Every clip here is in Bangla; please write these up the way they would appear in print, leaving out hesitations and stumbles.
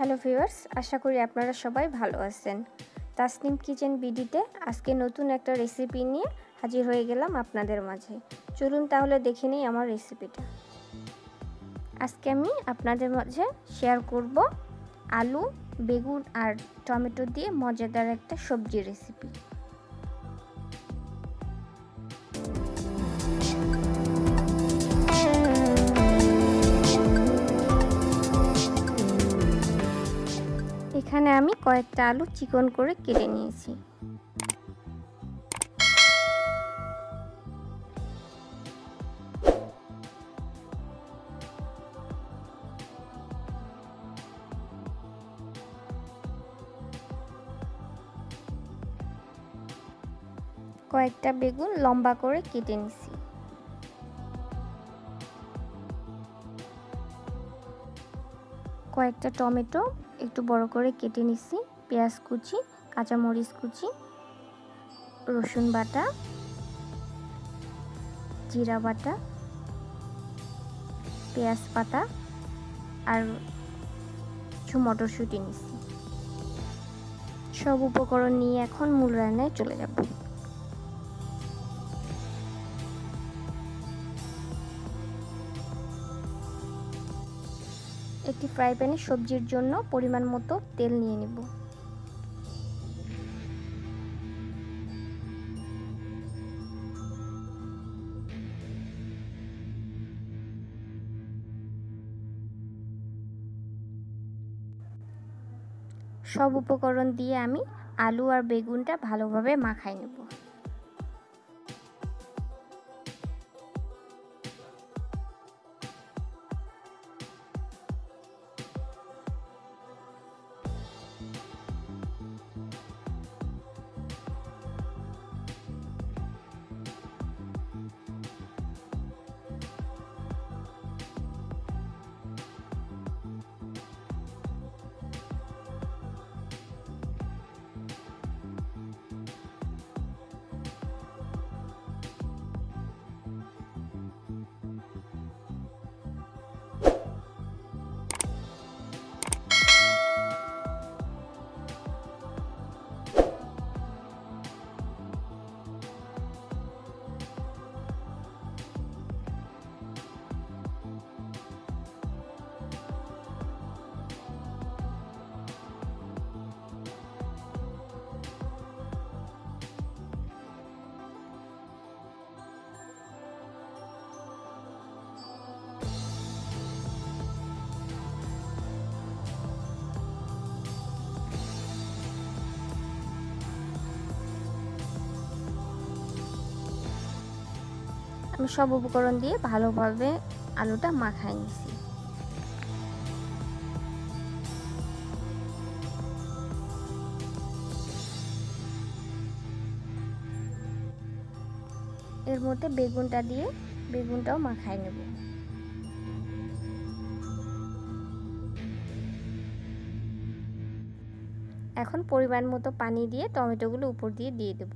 হ্যালো ভিউয়ার্স, আশা করি আপনারা সবাই ভালো আছেন। তাসনিম কিচেন বিডিতে আজকে নতুন একটা রেসিপি নিয়ে হাজির হয়ে গেলাম আপনাদের মাঝে। চলুন তাহলে দেখে নিই আমার রেসিপিটা। আজকে আমি আপনাদের মাঝে শেয়ার করব আলু, বেগুন আর টমেটো দিয়ে মজাদার একটা সবজি রেসিপি। এখানে আমি কয়েকটা আলু চিকন করে কেটে নিয়েছি। কয়েকটা বেগুন লম্বা করে কেটে নিয়েছি। কয়েকটা টমেটো একটু বড় করে কেটে নিছি। পেঁয়াজ কুচি, কাঁচামরিচ কুচি, রসুন বাটা, জিরা বাটা, পেঁয়াজ পাতা আর কিছু মটরশুঁটি নিছি। সব উপকরণ নিয়ে এখন মূল রান্নায় চলে যাব। একটি ফ্রাই প্যানে সবজির জন্য পরিমাণ মতো তেল নিয়ে নেব। সব উপকরণ দিয়ে আমি আলু আর বেগুনটা ভালোভাবে মাখাই নেব। আমি সব উপকরণ দিয়ে ভালোভাবে আলুটা মাখাই নিছি। এর মধ্যে বেগুনটা দিয়ে বেগুনটাও মাখাই নেব। এখন পরিমাণ মতো পানি দিয়ে টমেটোগুলো উপর দিয়ে দেব।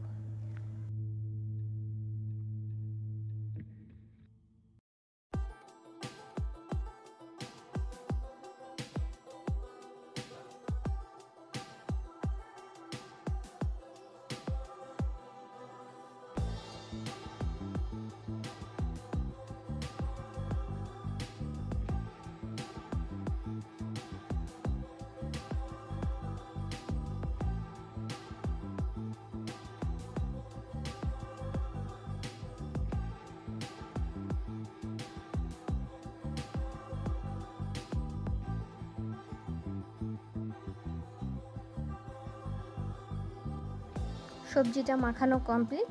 সবজিটা মাখানো কমপ্লিট।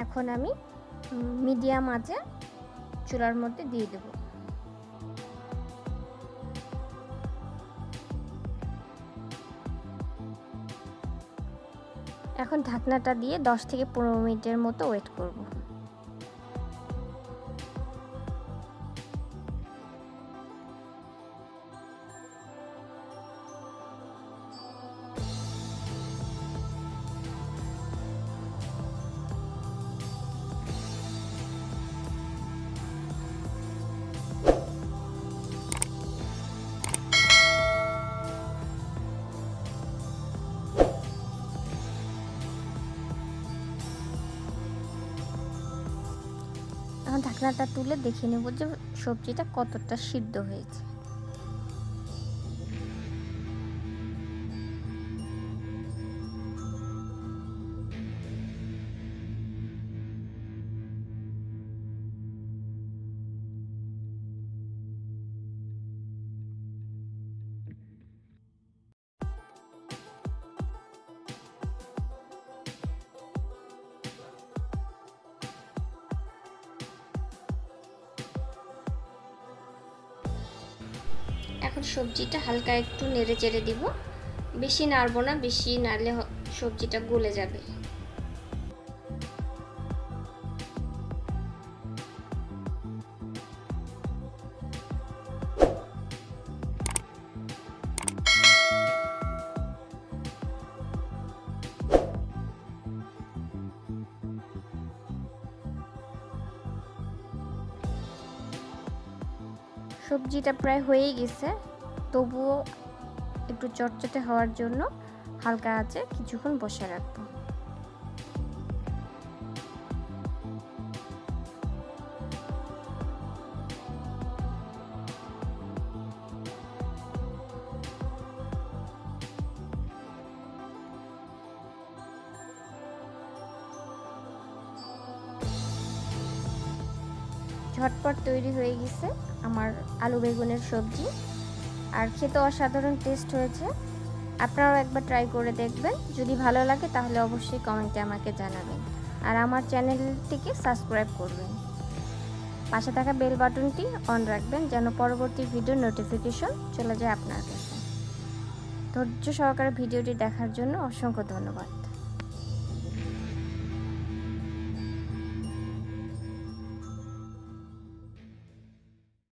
এখন আমি মিডিয়াম আঁচে চুলার মধ্যে দিয়ে দেব। এখন ঢাকনাটা দিয়ে 10 থেকে 15 মিনিটের মতো ওয়েট করব। ঢাকনাটা তুলে দেখে নেব যে সবজিটা কতটা সিদ্ধ হয়েছে। এখন সবজিটা হালকা একটু নেড়ে চেড়ে দিব, বেশি নাড়বো না, বেশি নাড়লে সবজিটা গলে যাবে। সবজিটা প্রায় হয়েই গেছে, তবুও একটু চটচটে হওয়ার জন্য হালকা আঁচে কিছুক্ষণ বসে রাখবো। ঝটপট তৈরি হয়ে গেছে আমার আলু বেগুনের সবজি, আর খেতে অসাধারণ টেস্ট হয়েছে। আপনারাও একবার ট্রাই করে দেখবেন, যদি ভালো লাগে তাহলে অবশ্যই কমেন্টে আমাকে জানাবেন, আর আমার চ্যানেলটিকে সাবস্ক্রাইব করবেন। পাশে থাকা বেল বাটনটি অন রাখবেন যেন পরবর্তী ভিডিওর নোটিফিকেশন চলে যায় আপনার কাছে। ধৈর্য সহকারে ভিডিওটি দেখার জন্য অসংখ্য ধন্যবাদ।